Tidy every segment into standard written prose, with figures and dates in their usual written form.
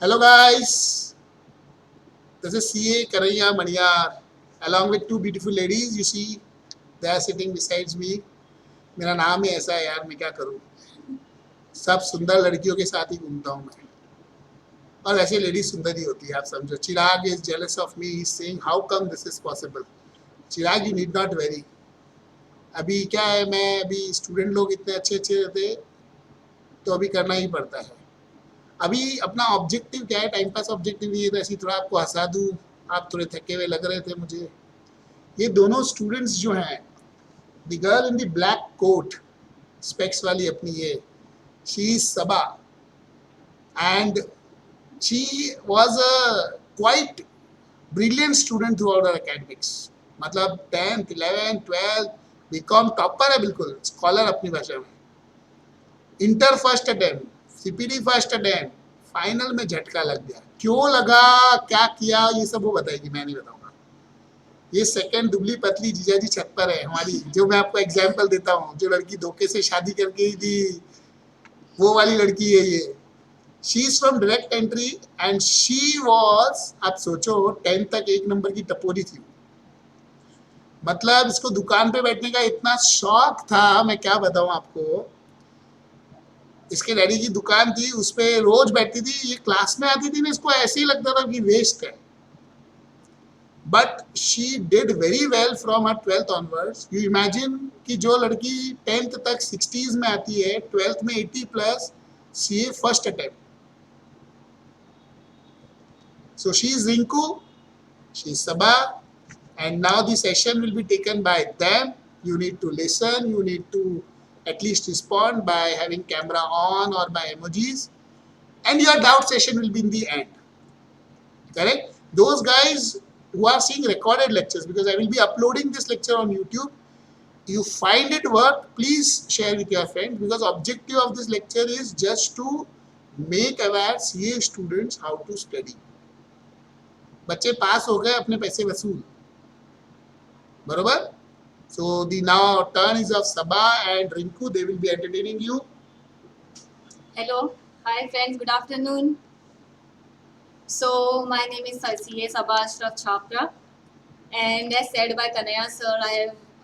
Hello guys, this is CA Karaiya Maniyar along with two beautiful ladies. You see, they are sitting besides me. मेरा नाम ही ऐसा है यार, मैं क्या करूँ। सब सुंदर लड़कियों के साथ ही घूमता हूँ मैं, और वैसे लेडीज सुंदर ही होती है, आप समझो। Chirag is jealous of me, is saying how come this is possible. Chirag you need not worry. अभी क्या है, मैं अभी स्टूडेंट लोग इतने अच्छे अच्छे रहते, तो अभी करना ही पड़ता है। अभी अपना ऑब्जेक्टिव क्या है, टाइम पास ऑब्जेक्टिव नहीं है, तो ऐसे ही थोड़ा आपको हंसा दूँ। आप थोड़े थके हुए लग रहे थे मुझे। ये दोनों स्टूडेंट्स जो हैं, the girl in the black coat, specs वाली अपनी ये, she is Saba, and she was a quite brilliant student throughout our academics. मतलब 10th 11th 12th BCom topper है, बिल्कुल स्कॉलर अपनी भाषा में। Inter first attempt, CPD first attempt, final में झटका लग गया। क्यों लगा, क्या किया, ये सब वो बताएगी, मैं नहीं बताऊंगा। ये सेकंड दुबली पतली जीजाजी छत पर है हमारी, जो मैं आपको एग्जांपल देता हूँ, जो लड़की धोखे से शादी करके ही थी, वो वाली लड़की है ये। She is from direct entry and she was, आप सोचो 10th तक एक नंबर की टपोरी थी। मतलब इसको दुकान पे बैठने का इतना शौक था, मैं क्या बताऊं आपको। इसके डैडी की दुकान थी, उस पर रोज बैठती थी। ये क्लास में आती थी ना, इसको ऐसे ही लगता था कि वेस्ट है। But she did very well from her 12th onwards. You imagine कि जो लड़की 10th तक 60s में आती है, 12th में 80+, CA first attempt. So she is Rinku, she is Sabha, and now the session will be taken by them. You need to listen, you need to at least respond by having camera on or by emojis, and your doubt session will be in the end. Correct? Those guys who are seeing recorded lectures, because I will be uploading this lecture on YouTube. You find it work, please share with your friends, because objective of this lecture is just to make aware CA students how to study. बच्चे पास हो गए, अपने पैसे वसूल, बरोबर। So the now turn is of Sabha and Rinku. They will be entertaining you. Hello, hi friends, good afternoon. So my name is CA Sabha Ashraf Chhapra, and as said by Kanaya sir,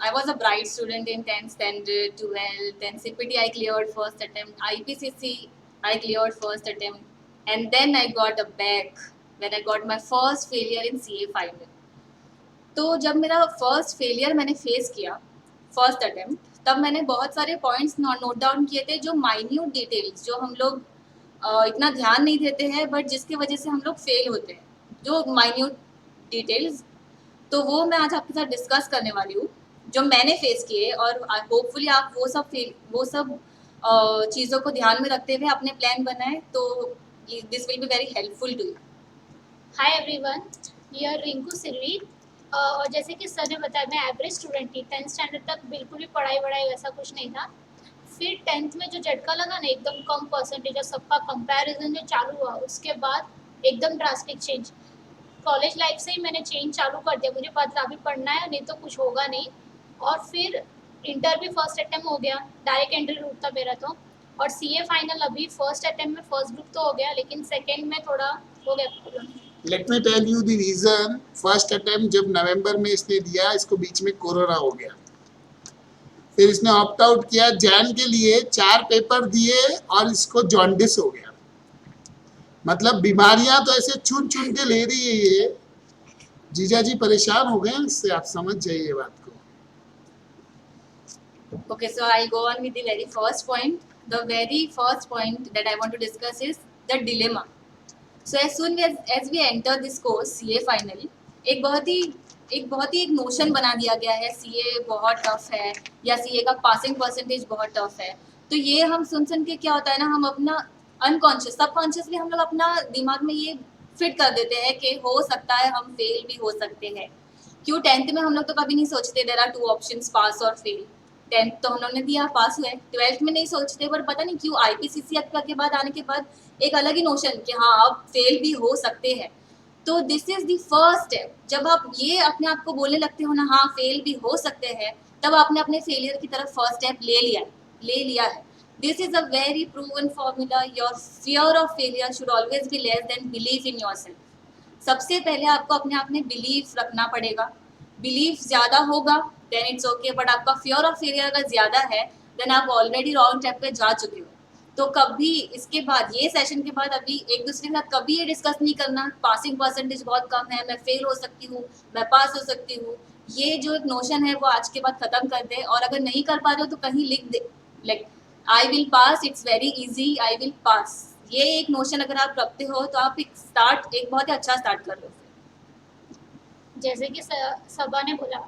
I was a bright student in 10th standard, 12th, then CPT I cleared first attempt, IPCC I cleared first attempt, and then I got a back when I got my first failure in CA final. तो जब मेरा first failure मैंने face किया first attempt, तब मैंने बहुत सारे points note down किए थे, जो माइन्यूट डिटेल्स, जो हम लोग इतना ध्यान नहीं देते हैं, बट जिसकी वजह से हम लोग फेल होते हैं, जो माइन्यूट डिटेल्स। तो वो मैं आज आपके साथ डिस्कस करने वाली हूँ, जो मैंने फेस किए, और होपफुली आप वो सब चीज़ों को ध्यान में रखते हुए अपने प्लान बनाएं, तो this will be very helpful to you. Hi everyone, here Rinku Silvi. और जैसे कि सर ने बताया, मैं एवरेज स्टूडेंट थी। 10th स्टैंडर्ड तक बिल्कुल भी पढ़ाई वैसा कुछ नहीं था। फिर 10th में जो झटका लगा ना, एकदम कम परसेंटेज और सबका कंपैरिजन जो चालू हुआ, उसके बाद एकदम ड्रास्टिक चेंज। कॉलेज लाइफ से ही मैंने चेंज चालू कर दिया, मुझे पता अभी पढ़ना है, नहीं तो कुछ होगा नहीं। और फिर इंटर भी फर्स्ट अटेम्प्ट हो गया, डायरेक्ट एंट्री रूट था मेरा तो। और सीए फाइनल अभी फर्स्ट अटेम्प्ट में फर्स्ट ग्रुप तो हो गया, लेकिन सेकेंड में थोड़ा हो गया problem. Let me tell you the reason. First attempt जब नवंबर में इसने दिया, इसको बीच में कोरोना हो गया, फिर इसने ऑप्ट आउट किया। जैन के लिए 4 पेपर दिए और इसको जॉन्डिस हो गया। मतलब बीमारियां तो ऐसे चुन चुन के ले रही है ये। जीजा जी परेशान हो गए इससे, आप समझ जाइए बात को। Okay, so I'll go on with the very first point. The very first point that I want to discuss is the dilemma. So as soon as we enter this course CA final, एक बहुत ही एक notion बना दिया गया है, CA बहुत tough है, या CA का पासिंग परसेंटेज बहुत टफ है। तो ये हम सुन के क्या होता है ना, हम अपना अनकॉन्शियस सबकॉन्शियसली हम लोग अपना दिमाग में ये फिट कर देते हैं कि हो सकता है हम फेल भी हो सकते हैं। क्यों, 10th में हम लोग तो कभी नहीं सोचते देयर आर 2 ऑप्शंस, पास और फेल। 10th तो हम लोग ने दिया, पास हुए। 12th में नहीं सोचते, पर पता नहीं क्यों IPCC के बाद आने के बाद एक अलग ही नोशन कि हाँ अब फेल भी हो सकते हैं। तो this is the first step. जब आप ये अपने आप को बोलने लगते हो ना, हाँ फेल भी हो सकते हैं, तब आपने अपने फेलियर की तरफ फर्स्ट स्टेप ले लिया है। This is a very proven formula. Your fear of failure should always be less than belief in yourself. सबसे पहले आपको अपने आप में बिलीफ रखना पड़ेगा. बिलीफ ज़्यादा होगा देन इट्स ओके, बट आपका फियर ऑफ फेलियर अगर ज़्यादा है देन आप ऑलरेडी रॉन्ग ट्रैक पे जा चुके हो. तो कभी इसके बाद, ये सेशन के बाद, अभी एक दूसरे के साथ कभी ये डिस्कस नहीं करना पासिंग परसेंटेज बहुत कम है, मैं फेल हो सकती हूँ, मैं पास हो सकती हूँ. ये जो एक नोशन है वो आज के बाद ख़त्म कर दे. और अगर नहीं कर पा रहे हो तो कहीं लिख दे, like I will pass, it's very easy, I will pass. ये एक नोशन अगर आप रखते हो तो आप एक बहुत ही अच्छा स्टार्ट कर रहे हो. जैसे कि सबा ने बोला,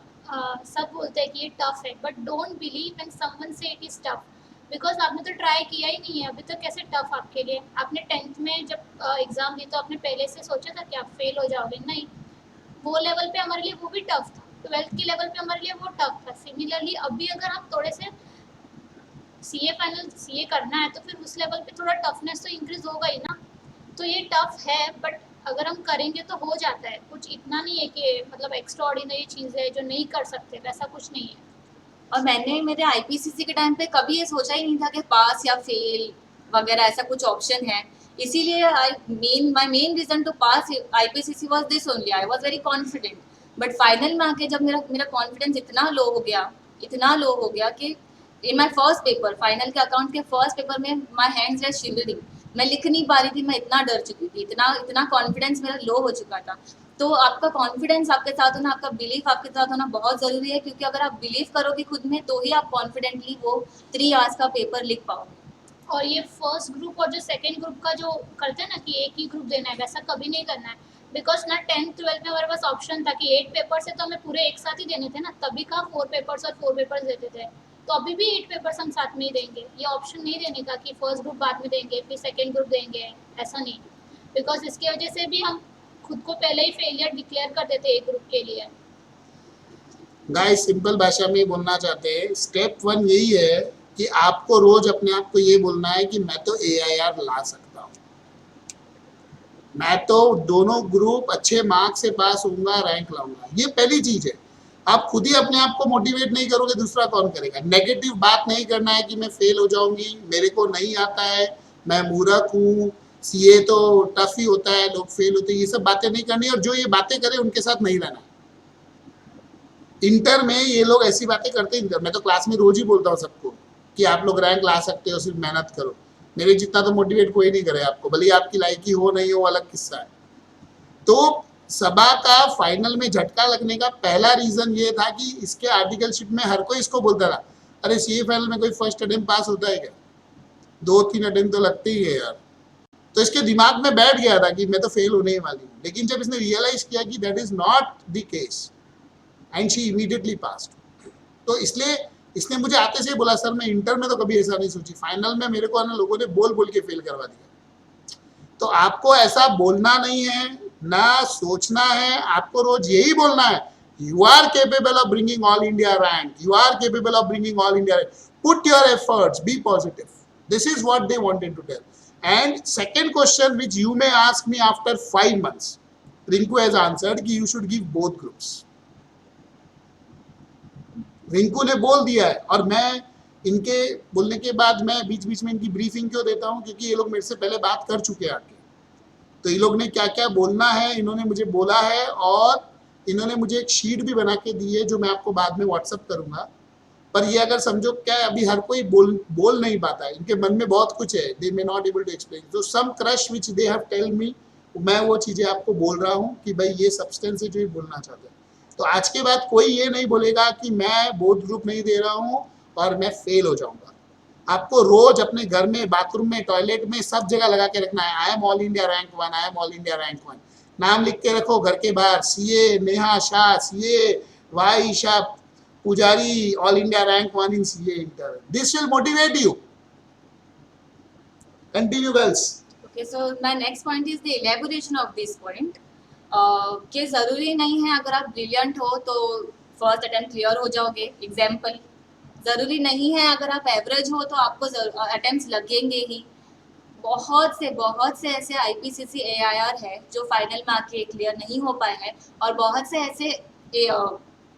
सब बोलते हैं कि ये टफ है, but don't believe when someone से इट इज टफ, बिकॉज आपने तो ट्राई किया ही नहीं है अभी तक. कैसे टफ आपके लिए? आपने 10th में जब एग्जाम दी तो आपने पहले से सोचा था कि आप फेल हो जाओगे? नहीं. वो लेवल पे हमारे लिए वो भी टफ था, 12th के लेवल पे हमारे लिए वो टफ था. सिमिलरली अभी अगर हम थोड़े से सीए फाइनल सीए करना है तो फिर उस लेवल पे थोड़ा टफनेस तो इंक्रीज होगा ही ना. तो ये टफ है, बट अगर हम करेंगे तो हो जाता है. कुछ इतना नहीं है कि मतलब एक्स्ट्रा ऑर्डिनरी चीज़ है जो नहीं कर सकते, वैसा कुछ नहीं है. और मैंने मेरे आईपीसीसी के टाइम पे कभी ये सोचा ही नहीं था कि पास या फेल वगैरह ऐसा कुछ ऑप्शन है. इसीलिए my main reason to pass IPCC was this only. I was very confident. But final में आके जब मेरा कॉन्फिडेंस इतना लो हो गया कि in my first paper, final के अकाउंट के फर्स्ट पेपर में माय हैंड्स वर शिवरिंग. मैं लिख नहीं पा रही थी, मैं इतना डर चुकी थी, इतना कॉन्फिडेंस मेरा लो हो चुका था. तो आपका कॉन्फिडेंस आपके साथ होना, आपका बिलीफ आपके साथ होना बहुत ज़रूरी है, क्योंकि अगर आप बिलीव करोगे खुद में तो ही आप कॉन्फिडेंटली वो 3 आवर्स का पेपर लिख पाओगे. और ये फर्स्ट ग्रुप और जो सेकंड ग्रुप का जो करते हैं ना कि एक ही ग्रुप देना है, वैसा कभी नहीं करना है. बिकॉज ना 10th 12th में हमारे पास ऑप्शन था कि 8 पेपर्स है तो हमें पूरे एक साथ ही देने थे ना. तभी का 4 पेपर्स और 4 पेपर्स देते थे. तो अभी भी 8 पेपर्स हम साथ में ही देंगे. ये ऑप्शन नहीं देने का कि फर्स्ट ग्रुप बाद में देंगे फिर सेकेंड ग्रुप देंगे, ऐसा नहीं. बिकॉज इसकी वजह से भी हम खुद को पहले ही फेलियर डिक्लेयर कर देते एक ग्रुप के लिए. गाइस सिंपल भाषा में बोलना चाहते हैं, स्टेप 1 यही है कि आपको रोज अपने आप को ये बोलना है कि मैं तो AIR ला सकता हूँ, मैं तो दोनों ग्रुप अच्छे मार्क्स से पास होऊंगा, रैंक लाऊंगा. ये पहली चीज है. आप खुद ही अपने आप को मोटिवेट नहीं करोगे, दूसरा कौन करेगा? नेगेटिव बात नहीं करना है कि मैं फेल हो जाऊंगी, मेरे को नहीं आता है, मैं मूर्ख हूँ, सीए तो टफ ही होता है, लोग फेल होते हैं, ये सब बातें नहीं करनी. और जो ये बातें करे उनके साथ नहीं रहना. इंटर में ये लोग ऐसी बातें करते हैं. मैं तो क्लास में रोज ही बोलता हूँ सबको कि आप लोग रैंक ला सकते हो, सिर्फ मेहनत करो. मेरे जितना तो मोटिवेट कोई नहीं करे आपको, भले आपकी लायकी हो नहीं हो, अलग किस्सा है. तो सबा का फाइनल में झटका लगने का पहला रीजन ये था कि इसके आर्टिकलशिप में हर कोई इसको बोलता था, अरे सीए फाइनल में कोई फर्स्ट अटेम्प्ट पास होता है क्या? 2-3 अटेम्प्ट तो लगते ही है यार. तो इसके दिमाग में बैठ गया था कि मैं तो फेल होने ही वाली हूँ. लेकिन जब इसने रियलाइज किया कि that is not the case and she immediately passed. तो इसलिए इसने मुझे आते से ही बोला, सर मैं इंटर में तो कभी ऐसा नहीं सोची, फाइनल में मेरे को ना लोगों ने बोल बोल के फेल करवा दिया. तो आपको ऐसा बोलना नहीं है, ना सोचना है. आपको रोज यही बोलना है, you are capable of bringing all India rank, you are capable of bringing all India rank, put your efforts, be positive. This is what they wanted to tell. And second question which you may ask me after 5 months, Rinku has answered कि you should give both groups. Rinku ने बोल दिया है, और मैं इनके बोलने के बाद मैं बीच बीच में इनकी ब्रीफिंग क्यों देता हूँ, क्योंकि ये लोग मेरे से पहले बात कर चुके हैं आके. तो ये लोग ने क्या क्या बोलना है इन्होंने मुझे बोला है, और इन्होंने मुझे एक शीट भी बना के दी है जो मैं आपको बाद में व्हाट्सअप करूँगा. पर ये अगर समझो क्या अभी हर कोई बोल नहीं पाता है, इनके मन में बहुत कुछ है, they may not able to explain. तो some crush which they have tell me, मैं वो चीज़ें आपको बोल रहा हूँ कि भाई ये सब्सटेंस है जो ये बोलना चाहते हैं. तो आज के बाद कोई ये नहीं बोलेगा कि मैं बोथ ग्रुप नहीं दे रहा हूँ और मैं फेल हो जाऊँगा. आपको रोज अपने घर में, बाथरूम में, टॉयलेट में, सब जगह लगा के रखना है, I am all India rank 1, I am all India rank 1. नाम लिख के रखो घर के बाहर, CA Neha Shah, CA Y Shah Pujari, all India rank 1 in CA Inter. This will motivate you. Continue, girls. Okay, so my next point is the elaboration of this point. कि ज़रूरी नहीं है अगर आप ब्रिलियंट हो तो फर्स्ट अटेम्प्ट क्लियर हो जाओगे. एग्जाम्पल, ज़रूरी नहीं है अगर आप एवरेज हो तो आपको अटेम्प्ट्स लगेंगे ही. बहुत से ऐसे आईपीसीसी AIR है जो फाइनल में आके क्लियर नहीं हो पाए हैं, और बहुत से ऐसे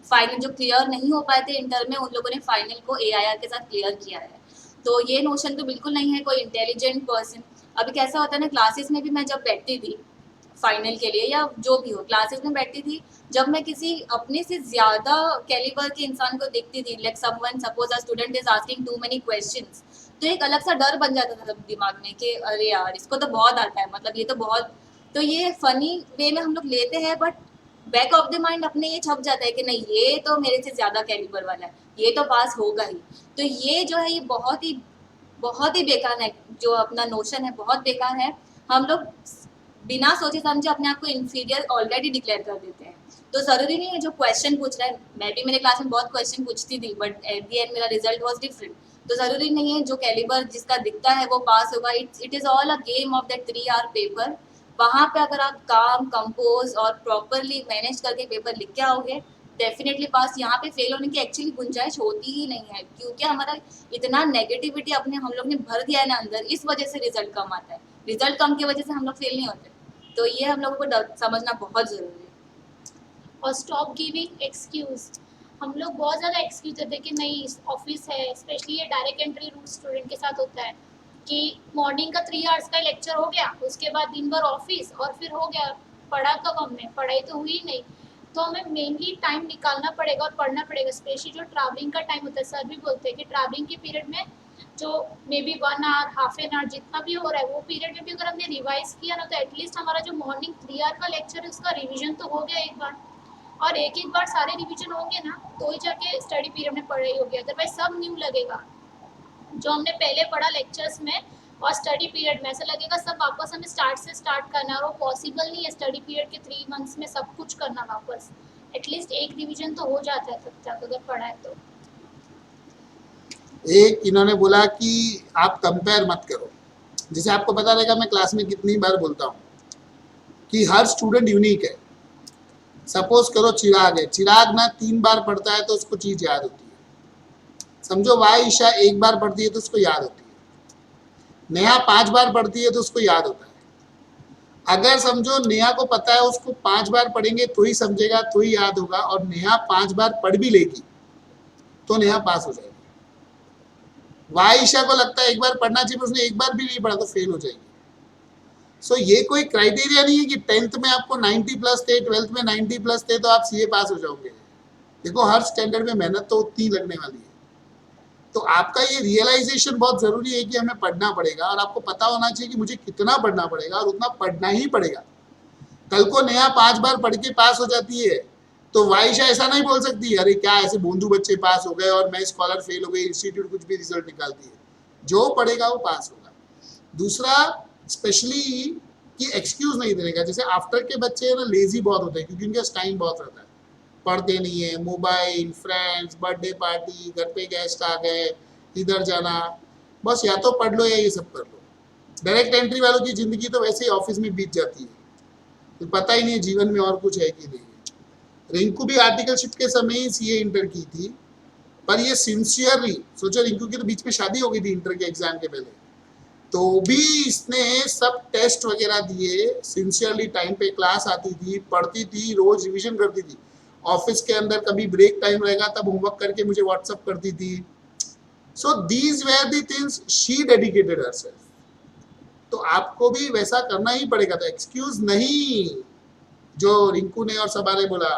फाइनल जो क्लियर नहीं हो पाए थे इंटर में, उन लोगों ने फाइनल को AIR के साथ क्लियर किया है. तो ये नोशन तो बिल्कुल नहीं है कोई इंटेलिजेंट पर्सन। अभी कैसा होता है ना, क्लासेस में भी मैं जब बैठती थी फाइनल के लिए या जो भी हो, क्लासेस में बैठती थी, जब मैं किसी अपने से ज्यादा कैलिबर के इंसान को देखती थी, like someone suppose a student is asking too many questions, तो एक अलग सा डर बन जाता था दिमाग में कि अरे यार इसको तो बहुत आता है, मतलब ये तो बहुत, तो ये फनी वे में हम लोग लेते हैं, but back of the mind अपने ये छप जाता है कि नहीं ये तो मेरे से ज्यादा कैलिबर वाला है, ये तो पास होगा ही। तो ये जो है ये बहुत ही बेकार है, जो अपना नोशन है बहुत बेकार है। हम लोग बिना सोचे समझे अपने आप को इंफीरियर ऑलरेडी डिक्लेयर कर देते हैं। तो जरूरी नहीं है जो क्वेश्चन पूछ रहा है, मैं भी मेरे क्लास में बहुत क्वेश्चन पूछती थी, बट एट द एंड मेरा रिजल्ट वाज डिफरेंट। तो जरूरी नहीं है जो कैलिबर जिसका दिखता है वो पास होगा। It is all a game of that 3 hour paper. वहां पे अगर आप काम कंपोज और प्रॉपरली मैनेज करके पेपर लिख के आओगे, डेफिनेटली पास। यहाँ पे फेल होने की एक्चुअली गुंजाइश होती ही नहीं है, क्योंकि हमारा इतना नेगेटिविटी अपने हम लोग ने भर दिया है ना अंदर, इस वजह से रिजल्ट कम आता है। रिजल्ट कम की वजह से हम लोग फेल नहीं होते। तो ये हम लोगों को समझना बहुत जरूरी है। और स्टॉप गिविंग एक्सक्यूज। हम लोग बहुत ज़्यादा एक्सक्यूज देते हैं कि नहीं ऑफिस है, स्पेशली ये डायरेक्ट एंट्री रूट स्टूडेंट के साथ होता है कि मॉर्निंग का 3 आवर्स का लेक्चर हो गया, उसके बाद दिन भर ऑफिस और फिर हो गया, पढ़ा कब हमने, पढ़ाई तो हुई नहीं। तो हमें मेनली टाइम निकालना पड़ेगा और पढ़ना पड़ेगा, स्पेशली जो ट्रैवलिंग का टाइम होता है। सर भी बोलते हैं कि ट्रैवलिंग के पीरियड में जो may be 1 hour half an hour जितना भी हो रहा है, वो पीरियड में भी अगर हमने रिवाइज किया ना, तो एटलीस्ट हमारा जो मॉर्निंग 3 आवर का लेक्चर है उसका रिविजन तो हो गया एक बार। और एक बार सारे रिवीजन होंगे ना तो ही जाके स्टडी पीरियड में पढ़ाई होगी, अदरवाइज सब न्यू लगेगा। जो हमने पहले पढ़ा लेक्चर्स में और स्टडी पीरियड में, ऐसा लगेगा सब वापस हमें स्टार्ट से स्टार्ट करना है, और वो पॉसिबल नहीं है स्टडी पीरियड के 3 मंथ्स में सब कुछ करना वापस। एटलीस्ट एक रिवीजन तो हो जाता है तब तक अगर पढ़ा है तो। एक इन्होंने बोला कि आप कंपेयर मत करो। जैसे आपको पता रहेगा मैं क्लास में कितनी बार बोलता हूँ कि हर स्टूडेंट यूनिक है। सपोज करो चिराग है, चिराग ना 3 बार पढ़ता है तो उसको चीज याद होती है। समझो वाई ईशा 1 बार पढ़ती है तो उसको याद होती है। नेहा 5 बार पढ़ती है तो उसको याद होता है। अगर समझो नेहा को पता है उसको 5 बार पढ़ेंगे तो ही समझेगा, तो ही याद होगा, और नेहा 5 बार पढ़ भी लेगी तो नेहा पास हो जाएगी। वाईशा को लगता है 1 बार पढ़ना चाहिए, उसने 1 बार भी नहीं पढ़ा तो फेल हो जाएगी। सो ये कोई क्राइटेरिया नहीं है कि 10th में आपको 90 प्लस थे, 12th में 90 प्लस थे तो आप सीए पास हो जाओगे। देखो हर स्टैंडर्ड में मेहनत तो उतनी लगने वाली है। तो आपका ये रियलाइजेशन बहुत जरूरी है कि हमें पढ़ना पड़ेगा, और आपको पता होना चाहिए कि मुझे कितना पढ़ना पड़ेगा, और उतना पढ़ना ही पड़ेगा। कल को नया 5 बार पढ़ के पास हो जाती है तो वाइशा ऐसा नहीं बोल सकती अरे क्या ऐसे बोंदू बच्चे पास हो गए और मैं स्कॉलर फेल हो गई, इंस्टीट्यूट कुछ भी रिजल्ट निकालती है। जो पढ़ेगा वो पास होगा। दूसरा स्पेशली कि एक्सक्यूज नहीं देने का। जैसे आफ्टर के बच्चे ना लेजी बहुत होते हैं क्योंकि उनके पास टाइम बहुत रहता है, पढ़ते नहीं है, मोबाइल, फ्रेंड्स, बर्थडे पार्टी, घर पे गेस्ट आ गए, इधर जाना, बस या तो पढ़ लो या ये सब कर लो। डायरेक्ट एंट्री वालों की जिंदगी तो वैसे ही ऑफिस में बीत जाती है, तो पता ही नहीं है जीवन में और कुछ है कि नहीं। रिंकू भी आर्टिकलशिप के समय ही सीए इंटर की थी, पर ये सिंसियरली सोचो, रिंकू की तो बीच में शादी हो गई थी इंटर के एग्जाम के पहले, तो भी इसने सब टेस्ट वगैरह दिए, सिंसियरली टाइम पे क्लास आती थी, पढ़ती थी, रोज रिवीजन करती थी। ऑफिस के अंदर कभी ब्रेक टाइम रहेगा तब होमवर्क करके मुझे व्हाट्सअप करती थी। So these where the things she dedicated herself. तो आपको भी वैसा करना ही पड़ेगा। तो एक्सक्यूज नहीं, जो रिंकू ने और सबा ने बोला,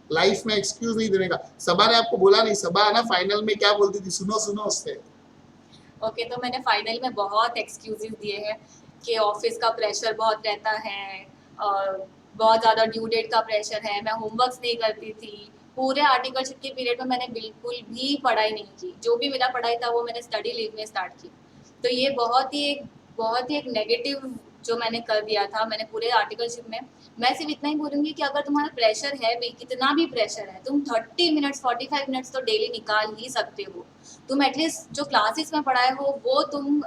लाइफ में एक्सक्यूज नहीं देने का। सबा ने आपको बोला नहीं, सबा ना फाइनल में क्या बोलती थी, सुनो सुनो उससे। ओके तो मैंने फाइनल में बहुत एक्सक्यूजेस दिए हैं कि ऑफिस का प्रेशर बहुत रहता है और बहुत ज़्यादा ड्यू डेट का प्रेशर है, मैं होमवर्क्स नहीं करती थी। पूरे आर्टिकलशिप के पीरियड में मैंने बिल्कुल भी पढ़ाई नहीं की, जो भी मेरा पढ़ाई था वो मैंने स्टडी लीव में स्टार्ट की। तो ये बहुत ही एक नेगेटिव जो मैंने कर दिया था मैंने पूरे आर्टिकलशिप में। मैं सिर्फ इतना ही बोलूँगी कि अगर तुम्हारा प्रेशर है भी, कितना भी प्रेशर है, तुम 30 मिनट्स 45 मिनट्स तो डेली निकाल ही सकते हो। तुम एटलीस्ट जो क्लासेस में पढ़ाए हो वो तुम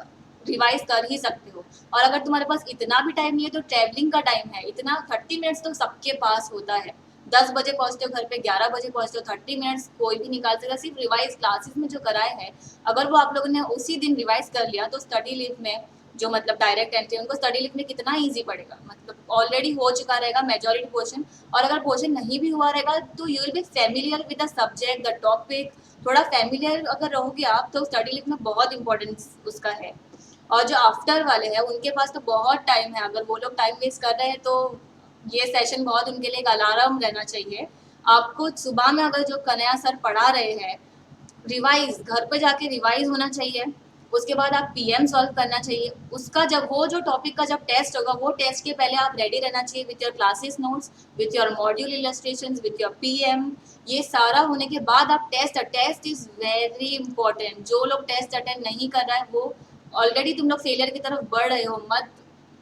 रिवाइज कर ही सकते हो। और अगर तुम्हारे पास इतना भी टाइम नहीं है तो ट्रैवलिंग का टाइम है, इतना 30 मिनट्स तो सबके पास होता है। 10 बजे पहुँचते हो घर पे, 11 बजे पहुँचते हो, 30 मिनट्स कोई भी निकाल सकेगा। सिर्फ रिवाइज क्लासेस में जो कराए हैं अगर वो आप लोगों ने उसी दिन रिवाइज कर लिया तो स्टडी लीव में जो मतलब डायरेक्ट एंट्री उनको स्टडी लीव में कितना ईजी पड़ेगा। मतलब ऑलरेडी हो चुका रहेगा मेजॉरिटी पोर्शन, और अगर पोर्शन नहीं भी हुआ रहेगा तो you will be familiar with the subject, the topic, थोड़ा फैमिलियर अगर रहोगे आप तो स्टडी लीव में बहुत इंपॉर्टेंस उसका है। और जो आफ्टर वाले हैं उनके पास तो बहुत टाइम है, अगर वो लोग टाइम वेस्ट कर रहे हैं तो ये सेशन बहुत उनके लिए एक अलार्म रहना चाहिए। आपको सुबह में अगर जो कन्हैया सर पढ़ा रहे हैं, रिवाइज घर पे जाके रिवाइज होना चाहिए। उसके बाद आप पीएम सॉल्व करना चाहिए। उसका जब वो जो टॉपिक का जब टेस्ट होगा वो टेस्ट के पहले आप रेडी रहना चाहिए with your classes notes, with your module illustrations, with your PM. ये सारा होने के बाद आप टेस्ट इज वेरी इंपॉर्टेंट। जो लोग टेस्ट अटेंड नहीं कर रहा है वो ऑलरेडी तुम लोग फेलियर की तरफ बढ़ रहे हो। मत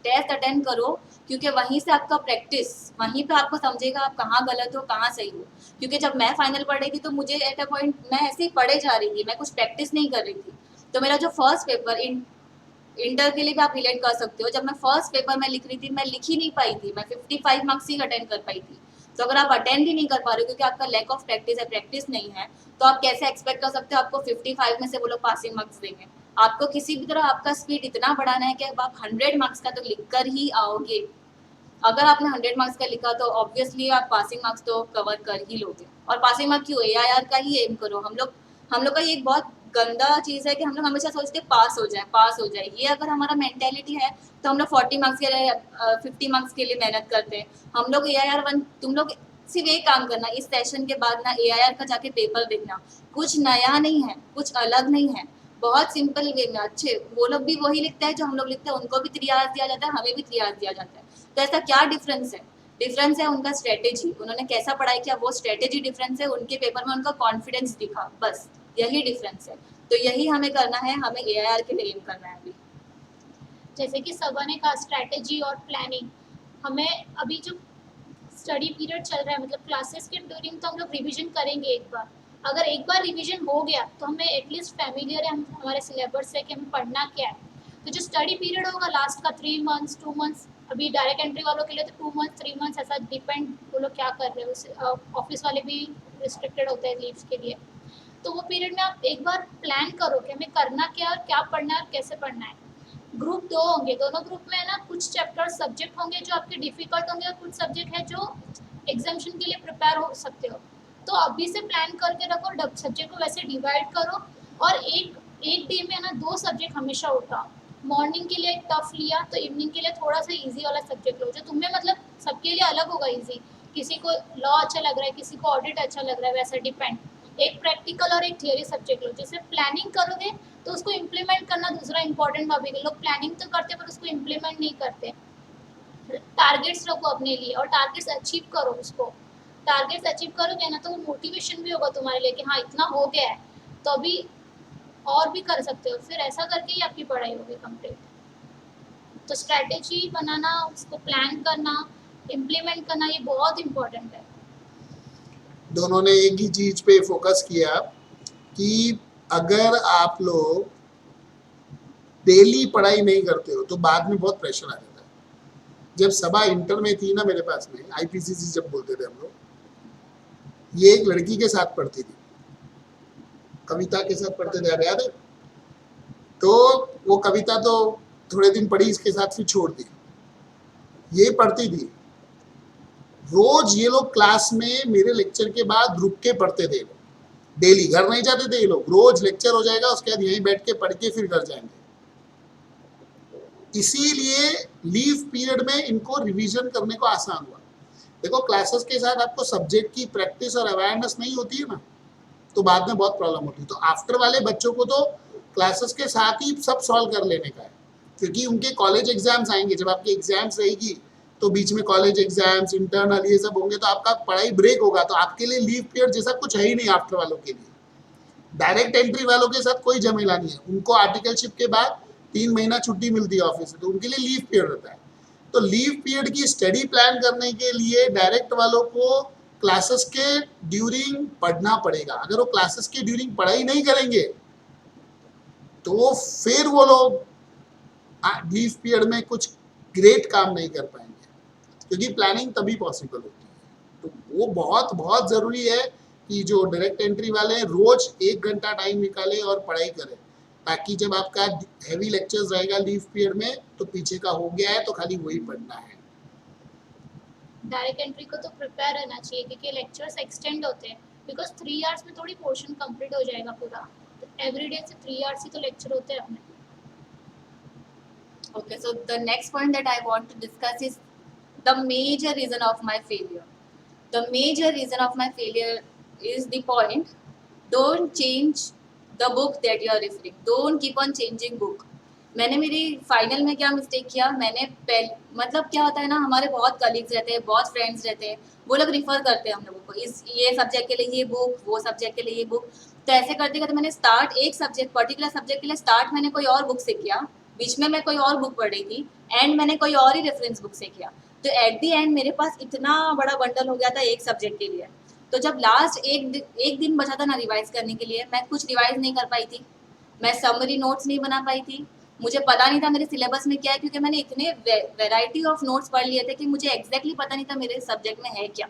टेस्ट अटेंड करो, क्योंकि वहीं से आपका प्रैक्टिस, वहीं पे आपको समझेगा आप कहाँ गलत हो कहाँ सही हो। क्योंकि जब मैं फाइनल पढ़ रही थी तो मुझे एट अ पॉइंट मैं ऐसे ही पढ़े जा रही थी, मैं कुछ प्रैक्टिस नहीं कर रही थी। तो मेरा जो फर्स्ट पेपर इंटर के लिए भी आप रिलेट कर सकते हो, जब मैं फर्स्ट पेपर में लिख रही थी मैं लिख ही नहीं पाई थी, मैं 55 मार्क्स ही अटेंड कर पाई थी। तो अगर आप अटेंड ही नहीं कर पा रहे हो क्योंकि आपका लैक ऑफ प्रैक्टिस है, प्रैक्टिस नहीं है, तो आप कैसे एक्सपेक्ट कर सकते हो आपको 55 में से वो लोग पासिंग मार्क्स देंगे। आपको किसी भी तरह आपका स्पीड इतना बढ़ाना है कि अब आप 100 मार्क्स का तो लिख कर ही आओगे। अगर आपने 100 मार्क्स का लिखा तो ऑब्वियसली आप पासिंग मार्क्स तो कवर कर ही लोगे। और पासिंग मार्क्स क्यों, एआईआर का ही एम करो। हम लोग का ये एक बहुत गंदा चीज़ है कि हम लोग हमेशा सोचते हैं पास हो जाए पास हो जाए। ये अगर हमारा मेंटेलिटी है तो हम लोग 40 मार्क्स के लिए 50 मार्क्स के लिए मेहनत करते हैं। हम लोग एआईआर वन, तुम लोग सिर्फ एक काम करना, इस सेशन के बाद ना एआईआर का जाके पेपर देखना। कुछ नया नहीं है, कुछ अलग नहीं है, बहुत सिंपल वे में अच्छे वो लोग भी वही लिखते हैं जो हम लोग लिखते हैं, उनको भी त्रियाज दिया जाता है, हमें भी त्रियाज दिया जाता है। तो ऐसा क्या डिफरेंस है? डिफरेंस है उनका स्ट्रेटेजी, उन्होंने कैसा पढ़ाई किया वो स्ट्रेटेजी डिफरेंस है, उनके पेपर में उनका कॉन्फिडेंस दिखा, बस यही डिफरेंस है। तो यही हमें करना है, हमें एआईआर के लिए एम करना है अभी। जैसे कि सबा ने कहा स्ट्रैटेजी और प्लानिंग, हमें अभी जो स्टडी पीरियड चल रहा है मतलब क्लासेस के ड्यूरिंग तो हम लोग रिवीजन करेंगे एक बार। अगर एक बार रिवीजन हो गया तो हमें एटलीस्ट फैमिलियर है हमारे सिलेबस से कि हमें पढ़ना क्या है। तो जो स्टडी पीरियड होगा लास्ट का 3 मंथ्स 2 मंथ्स, अभी डायरेक्ट एंट्री वालों के लिए तो 2 मंथ्स 3 मंथ्स ऐसा डिपेंड वो लोग क्या कर रहे हैं, उस ऑफिस वाले भी रिस्ट्रिक्टेड होते हैं लीव्स के लिए। तो वो पीरियड में आप एक बार प्लान करो कि हमें करना क्या और क्या पढ़ना है और कैसे पढ़ना है। ग्रुप 2 होंगे, दोनों ग्रुप में है ना कुछ चैप्टर सब्जेक्ट होंगे जो आपके डिफिकल्ट होंगे और कुछ सब्जेक्ट है जो एग्जामिशन के लिए प्रिपेयर हो सकते हो। तो अभी से प्लान करके रखो, सब्जेक्ट को वैसे डिवाइड करो और एक डे में है ना 2 सब्जेक्ट हमेशा उठाओ। मॉर्निंग के लिए टफ लिया तो इवनिंग के लिए थोड़ा सा इजी वाला सब्जेक्ट लो जो तुम्हें मतलब सबके लिए अलग होगा इजी। किसी को लॉ अच्छा लग रहा है, किसी को ऑडिट अच्छा लग रहा है, वैसा डिपेंड। एक प्रैक्टिकल और एक थियोरी सब्जेक्ट लो। जैसे प्लानिंग करोगे तो उसको इम्प्लीमेंट करना दूसरा इंपॉर्टेंट टॉपिक है। लोग प्लानिंग तो करते पर उसको इम्प्लीमेंट नहीं करते। टारगेट्स रखो अपने लिए और टारगेट्स अचीव करो। उसको टारगेट्स अचीव करोगे ना तो वो मोटिवेशन भी होगा तुम्हारे लिए कि हाँ इतना हो गया है तो अभी और भी कर सकते हो। फिर ऐसा करके ही आपकी पढ़ाई होगी कंप्लीट। तो स्ट्रैटेजी बनाना, उसको प्लान करना, इम्प्लीमेंट करना ये बहुत इम्पोर्टेंट है। दोनों ने एक ही चीज पे फोकस किया कि अगर आप लोग डेली पढ़ाई नहीं करते हो तो बाद में बहुत प्रेशर आ जाता है। जब सबा इंटर में थी ना मेरे पास में, आईपीसीसी जब बोलते थे हम लोग, ये एक लड़की के साथ पढ़ती थी, कविता के साथ पढ़ते थे, याद है? तो वो कविता तो थोड़े दिन पढ़ी, इसके साथ फिर छोड़ दी। ये पढ़ती थी रोज। ये लोग क्लास में मेरे लेक्चर के बाद रुक के पढ़ते थे, डेली। घर नहीं जाते थे ये लोग, रोज लेक्चर हो जाएगा उसके बाद यहीं बैठ के पढ़ के फिर घर जाएंगे। इसीलिए लीव पीरियड में इनको रिवीजन करने को आसान हुआ। देखो क्लासेस के साथ आपको सब्जेक्ट की प्रैक्टिस और अवेयरनेस नहीं होती है ना, तो बाद में बहुत प्रॉब्लम होती है। तो आफ्टर वाले बच्चों को तो क्लासेस के साथ ही सब सॉल्व कर लेने का है, क्योंकि उनके कॉलेज एग्जाम्स आएंगे। जब आपकी एग्जाम्स रहेगी तो बीच में कॉलेज एग्जाम्स, इंटरनल, ये सब होंगे तो आपका पढ़ाई ब्रेक होगा। तो आपके लिए लीव पीरियड जैसा कुछ है ही नहीं आफ्टर वालों के लिए। डायरेक्ट एंट्री वालों के साथ कोई झमेला नहीं है। उनको आर्टिकलशिप के बाद 3 महीना छुट्टी मिलती है ऑफिस से, तो उनके लिए लीव पीरियड रहता है। तो लीव पीरियड की स्टडी प्लान करने के लिए डायरेक्ट वालों को क्लासेस के ड्यूरिंग पढ़ना पड़ेगा। अगर वो क्लासेस के ड्यूरिंग पढ़ाई नहीं करेंगे तो फिर वो लोग लीव पीरियड में कुछ ग्रेट काम नहीं कर पाएंगे, क्योंकि प्लानिंग तभी पॉसिबल होती है। तो वो बहुत बहुत ज़रूरी है कि जो डायरेक्ट एंट्री वाले हैं रोज 1 घंटा टाइम निकालें और पढ़ाई करें, ताकि जब आपका हैवी लेक्चर्स रहेगा लीव पीरियड में तो पीछे का हो गया है तो खाली वही पढ़ना है। डायरेक्ट एंट्री को तो प्रिपेयर रहना चाहिए क्योंकि लेक्चर्स एक्सटेंड होते हैं। बिकॉज 3 आवर्स में थोड़ी पोर्शन कंप्लीट हो जाएगा पूरा, एवरीडे से 3 आवर्स ही तो लेक्चर होते हैं अपने। Okay, so the next point that I want to discuss is the major reason of my failure. The major reason of my failure is the point, don't change the book that you are referring. Don't keep on changing book. मैंने मेरी final में क्या mistake किया, मतलब क्या होता है ना, हमारे बहुत कलीग्स रहते हैं, बहुत फ्रेंड्स रहते हैं, वो लोग रिफर करते हैं हम लोगों को, इस ये सब्जेक्ट के लिए ये बुक, वो सब्जेक्ट के लिए ये बुक। तो ऐसे करते करते मैंने स्टार्ट एक सब्जेक्ट, पर्टिकुलर सब्जेक्ट के लिए स्टार्ट मैंने कोई और बुक से किया, बीच में मैं कोई और बुक पढ़ रही थी, एंड मैंने कोई और ही रेफरेंस बुक से किया। तो एट दी एंड मेरे पास इतना बड़ा बंडल हो गया था एक सब्जेक्ट के लिए। तो जब लास्ट एक दिन बचा था ना रिवाइज करने के लिए, मैं कुछ रिवाइज नहीं कर पाई थी, मैं समरी नोट्स नहीं बना पाई थी, मुझे पता नहीं था मेरे सिलेबस में क्या है, क्योंकि मैंने इतने वैरायटी ऑफ नोट्स पढ़ लिए थे कि मुझे एग्जैक्टली पता नहीं था मेरे सब्जेक्ट में है क्या।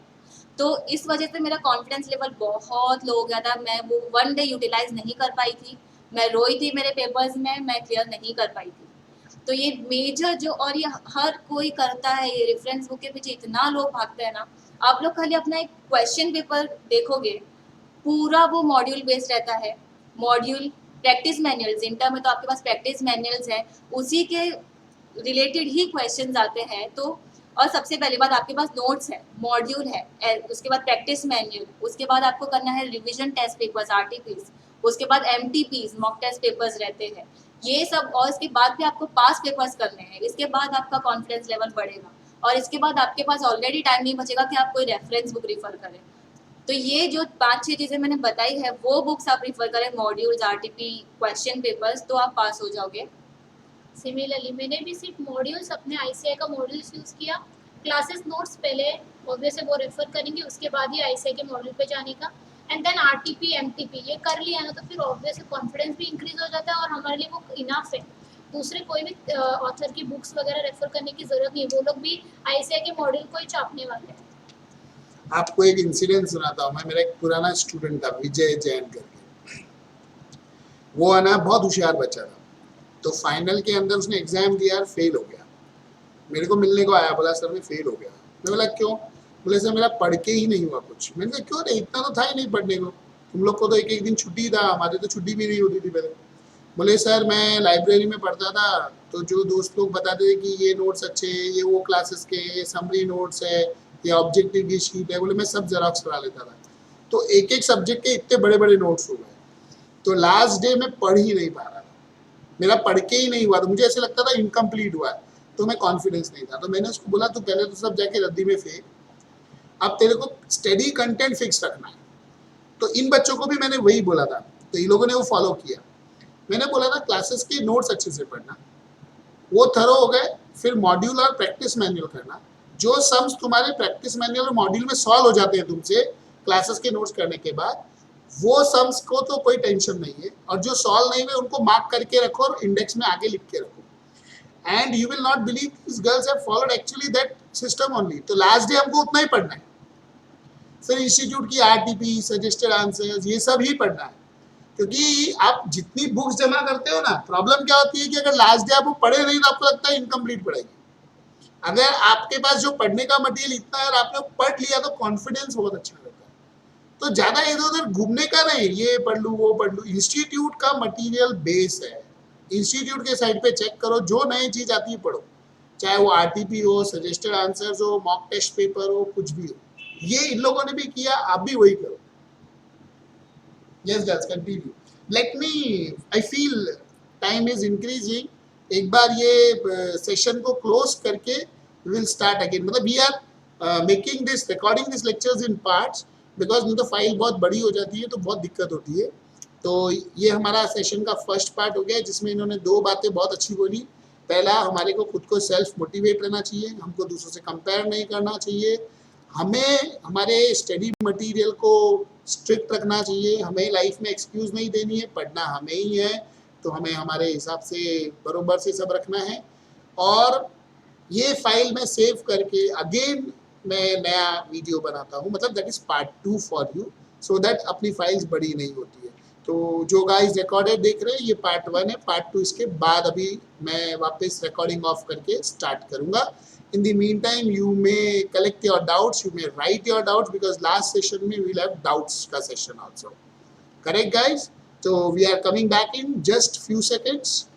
तो इस वजह से मेरा कॉन्फिडेंस लेवल बहुत लो हो गया था, मैं वो वन डे यूटिलाइज नहीं कर पाई थी, मैं रोई थी मेरे पेपर्स में, मैं क्लियर नहीं कर पाई थी। तो ये मेजर जो, और ये हर कोई करता है, ये रेफरेंस बुक के पीछे इतना लोग भागते हैं ना। आप लोग खाली अपना एक क्वेश्चन पेपर देखोगे, पूरा वो मॉड्यूल बेस्ड रहता है, मॉड्यूल प्रैक्टिस मैनुअल्स, इंटर में तो आपके पास प्रैक्टिस मैनुअल्स है, उसी के रिलेटेड ही क्वेश्चंस आते हैं। तो और सबसे पहली बात आपके पास नोट्स है, मॉड्यूल है, उसके बाद प्रैक्टिस मैनुअल, उसके बाद आपको करना है रिवीजन टेस्ट पेपर्स आरटीपीज, उसके बाद एमटीपीज मॉक टेस्ट पेपर्स रहते हैं, ये सब, और इसके बाद भी आपको पास पेपर्स करने हैं, इसके बाद आपका कॉन्फिडेंस लेवल बढ़ेगा, और इसके बाद आपके पास ऑलरेडी टाइम नहीं बचेगा कि आप कोई रेफरेंस बुक रिफर करें। तो ये जो 5-6 चीज़ें मैंने बताई है, वो बुक्स आप रिफर करें, मॉड्यूल्स, आरटीपी, क्वेश्चन पेपर्स, तो आप पास हो जाओगे। सिमिलरली मैंने भी सिर्फ मॉड्यूल्स, अपने आईसीआई का मॉड्यूल्स यूज़ किया, क्लासेस नोट्स पहले ऑब्वियसली वो रेफर करेंगे, उसके बाद ही आईसीआई के मॉड्यूल पे जाने का, एंड देन आरटीपी एमटीपी ये कर लिया ना, तो फिर ऑब्वियसली कॉन्फिडेंस भी इंक्रीज हो जाता है और हमारे लिए वो इनफ है। दूसरे कोई भी ऑथर की बुक्स वगैरह रेफर करने की ज़रूरत नहीं है, वो लोग भी आईसीआई के मॉड्यूल को ही छापने वाले हैं। आपको एक इंसिडेंट सुनाता हूँ मैं। मेरा एक पुराना स्टूडेंट था, विजय जैन करके, वो है ना बहुत होशियार बच्चा था। तो फाइनल के अंदर उसने एग्जाम दिया, फेल हो गया। मेरे को मिलने को आया, बोला सर मैं फेल हो गया। मैं बोला क्यों? बोले सर मेरा पढ़ के ही नहीं हुआ कुछ। मैंने कहा क्यों नहीं, इतना तो था ही नहीं पढ़ने को, तुम लोग को तो एक एक दिन छुट्टी था, हमारे तो छुट्टी भी नहीं होती थी पहले। बोले सर मैं लाइब्रेरी में पढ़ता था, तो जो दोस्त लोग बताते थे कि ये नोट्स अच्छे हैं, ये वो क्लासेस के, ये समरी नोट्स है, ये ऑब्जेक्टिव की शीट है, बोले मैं सब जेरॉक्स करा लेता था। तो एक एक सब्जेक्ट के इतने बड़े बड़े नोट्स हो गए। तो लास्ट डे में पढ़ ही नहीं पा रहा था, मेरा पढ़ के ही नहीं हुआ, तो मुझे ऐसे लगता था इनकम्प्लीट हुआ है, तो मैं कॉन्फिडेंस नहीं था। तो मैंने उसको बोला तो पहले तो सब जाके रद्दी में फेंक, अब तेरे को स्टडी कंटेंट फिक्स रखना है। तो इन बच्चों को भी मैंने वही बोला था, तो इन लोगों ने वो फॉलो किया। मैंने बोला था क्लासेस के नोट्स अच्छे से पढ़ना, वो थरो हो गए, फिर मॉड्यूल और प्रैक्टिस मैनुअल करना। जो सम्स तुम्हारे प्रैक्टिस मैनुअल और मॉड्यूल में सॉल्व हो जाते हैं तुमसे क्लासेस के नोट्स करने के बाद, वो सम्स को तो कोई टेंशन नहीं है, और जो सॉल्व नहीं हुए उनको मार्क करके रखो और इंडेक्स में आगे लिख के रखो। And you will not believe this girls have followed actually that system only. तो लास्ट डे हमको उतना ही पढ़ना है, फिर इंस्टीट्यूट की आरटीपी, सजेस्टेड आंसर्स, ये सब ही पढ़ना है। क्योंकि आप जितनी बुक्स जमा करते हो ना, प्रॉब्लम क्या होती है कि अगर लास्ट डे आप वो पढ़े नहीं तो आपको लगता है इनकम्प्लीट पढ़ेगी। अगर आपके पास जो पढ़ने का मटेरियल इतना है और आपने पढ़ लिया तो कॉन्फिडेंस बहुत अच्छा रहता है। तो ज़्यादा इधर उधर घूमने का नहीं, ये पढ़ लूँ वो पढ़ लूँ। इंस्टीट्यूट का मटेरियल बेस है, इंस्टीट्यूट के साइड पे चेक करो, जो नई चीज़ आती है पढ़ो, चाहे वो आरटीपी हो, सजेस्टेड आंसर्स हो, मॉक टेस्ट पेपर हो, कुछ भी हो। ये इन लोगों ने भी किया, आप भी वही करो। Yes guys, continue. Let me, I feel time is increasing. एक बार ये सेशन को क्लोज करके we will start again. मतलब we are making this, recording these lectures in parts because नहीं तो फाइल बहुत बड़ी हो जाती है तो बहुत दिक्कत होती है। तो ये हमारा सेशन का फर्स्ट पार्ट हो गया, जिसमें इन्होंने 2 बातें बहुत अच्छी बोली। पहला, हमारे को खुद को सेल्फ मोटिवेट रहना चाहिए, हमको दूसरों से कंपेयर नहीं करना चाहिए, हमें हमारे स्टडी मटेरियल को स्ट्रिक्ट रखना चाहिए, हमें लाइफ में एक्सक्यूज़ नहीं देनी है, पढ़ना हमें ही है, तो हमें हमारे हिसाब से बरोबर से सब रखना है। और ये फाइल में सेव करके अगेन मैं नया वीडियो बनाता हूँ, मतलब that is part 2 for you, so that अपनी फाइल्स बड़ी नहीं होती है। तो जो गाइस रिकॉर्डेड देख रहे हैं ये पार्ट 1 है, पार्ट 2 इसके बाद अभी मैं वापस रिकॉर्डिंग ऑफ करके स्टार्ट करूँगा। In the meantime, you may collect your doubts, you may write your doubts, because last session we will have doubts ka session also. Correct, guys? So we are coming back in just few seconds.